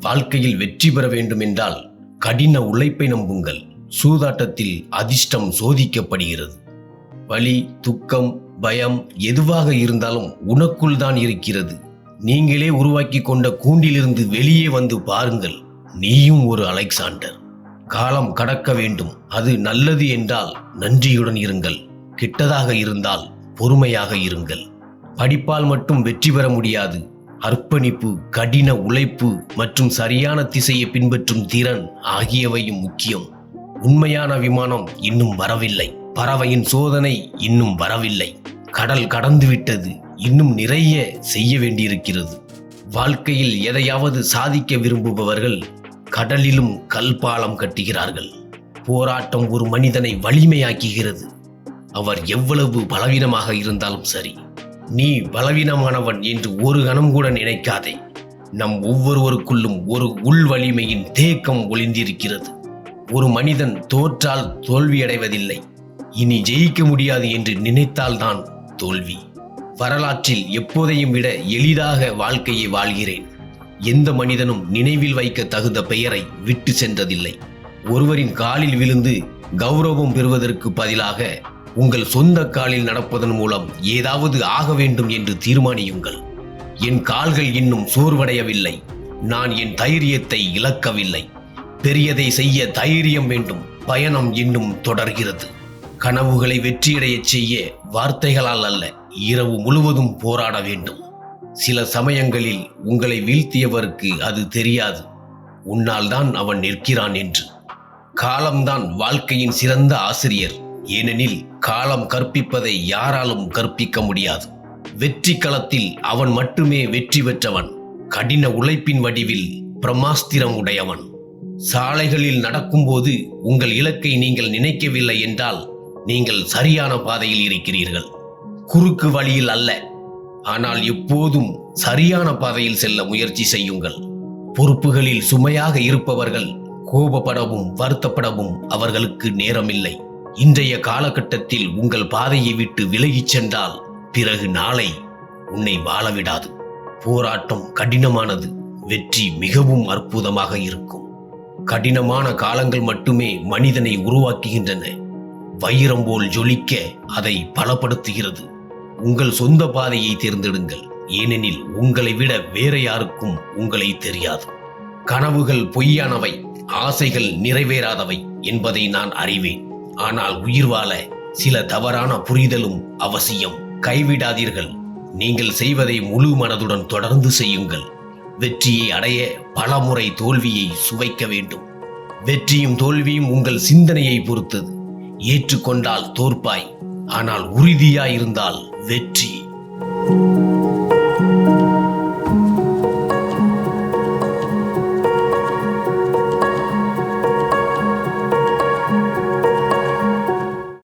வாழ்க்கையில் வெற்றி பெற வேண்டும் என்றால் கடின உழைப்பை நம்புங்கள். சூதாட்டத்தில் அதிர்ஷ்டம் சோதிக்கப்படுகிறது. வலி, துக்கம், பயம் எதுவாக இருந்தாலும் உனக்குள் தான் இருக்கிறது. நீங்களே உருவாக்கி கொண்ட கூண்டிலிருந்து வெளியே வந்து பாருங்கள். நீயும் ஒரு அலெக்சாண்டர். காலம் கடக்க வேண்டும். அது நல்லது என்றால் நன்றியுடன் இருங்கள். கெட்டதாக இருந்தால் பொறுமையாக இருங்கள். படிப்பால் மட்டும் வெற்றி பெற முடியாது. அர்ப்பணிப்பு, கடின உழைப்பு மற்றும் சரியான திசையை பின்பற்றும் திறன் ஆகியவையும் முக்கியம். உண்மையான விமானம் இன்னும் வரவில்லை. பறவையின் சோதனை இன்னும் வரவில்லை. கடல் கடந்துவிட்டது. இன்னும் நிறைய செய்ய வேண்டியிருக்கிறது. வாழ்க்கையில் எதையாவது சாதிக்க விரும்புபவர்கள் கடலிலும் கல்பாலம் கட்டுகிறார்கள். போராட்டம் ஒரு மனிதனை வலிமையாக்குகிறது. அவர் எவ்வளவு பலவீனமாக இருந்தாலும் சரி. நீ பலவீனமானவன் என்று ஒரு கணம் கூட நினைக்காதே. நம் ஒவ்வொருவருக்குள்ளும் ஒரு உள் வலிமையின் தேக்கம் ஒளிந்திருக்கிறது. ஒரு மனிதன் தோற்றால் தோல்வியடைவதில்லை. இனி ஜெயிக்க முடியாது என்று நினைத்தால்தான் தோல்வி. வரலாற்றில் எப்போதையும் விட எளிதாக வாழ்க்கையை வாழ்கிறேன். எந்த மனிதனும் நினைவில் வைக்க தகுந்த பெயரை விட்டு சென்றதில்லை. ஒருவரின் காலில் விழுந்து கௌரவம் பெறுவதற்கு பதிலாக உங்கள் சொந்த காலில் நடப்பதன் மூலம் ஏதாவது ஆக வேண்டும் என்று தீர்மானியுங்கள். என் கால்கள் இன்னும் சோர்வடையவில்லை. நான் என் தைரியத்தை இழக்கவில்லை. பெரியதை செய்ய தைரியம் வேண்டும். பயணம் இன்னும் தொடர்கிறது. கனவுகளை வெற்றியடையச் செய்ய வார்த்தைகளால் அல்ல, இரவு முழுவதும் போராட வேண்டும். சில சமயங்களில் உங்களை வீழ்த்தியவருக்கு அது தெரியாது. உன்னால் தான் அவன் நிற்கிறான் என்று. காலம்தான் வாழ்க்கையின் சிறந்த ஆசிரியர். ஏனெனில் காலம் கற்பிப்பதை யாராலும் கற்பிக்க முடியாது. வெற்றி களத்தில் அவன் மட்டுமே வெற்றி பெற்றவன். கடின உழைப்பின் வடிவில் பிரமாஸ்திரம் உடையவன். சாலைகளில் நடக்கும்போது உங்கள் இலக்கை நீங்கள் நினைக்கவில்லை என்றால் நீங்கள் சரியான பாதையில் இருக்கிறீர்கள். குறுக்கு வழியில் அல்ல, ஆனால் எப்போதும் சரியான பாதையில் செல்ல முயற்சி செய்யுங்கள். பொறுப்புகளில் சுமையாக இருப்பவர்கள் கோபப்படவும் வருத்தப்படவும் அவர்களுக்கு நேரமில்லை. இன்றைய காலகட்டத்தில் உங்கள் பாதையை விட்டு விலகிச் சென்றால் பிறகு நாளை உன்னை வாழவிடாது. போராட்டம் கடினமானது. வெற்றி மிகவும் அற்புதமாக இருக்கும். கடினமான காலங்கள் மட்டுமே மனிதனை உருவாக்குகின்றன. வைரம் போல் ஜொலிக்க அதை பலப்படுத்துகிறது. உங்கள் சொந்த பாதையை தேர்ந்தெடுங்கள். ஏனெனில் உங்களை விட வேற யாருக்கும் உங்களை தெரியாது. கனவுகள் பொய்யானவை, ஆசைகள் நிறைவேறாதவை என்பதை நான் அறிவேன். ஆனால் உயிர் வாழ சில தவறான புரிதலும் அவசியம். கைவிடாதீர்கள். நீங்கள் செய்வதை முழு மனதுடன் தொடர்ந்து செய்யுங்கள். வெற்றியை அடைய பல முறை தோல்வியை சுவைக்க வேண்டும். வெற்றியும் தோல்வியும் உங்கள் சிந்தனையை பொறுத்தது. ஏற்றுக்கொண்டால் தோற்பாய், ஆனால் உறுதியாயிருந்தால் வெற்றி.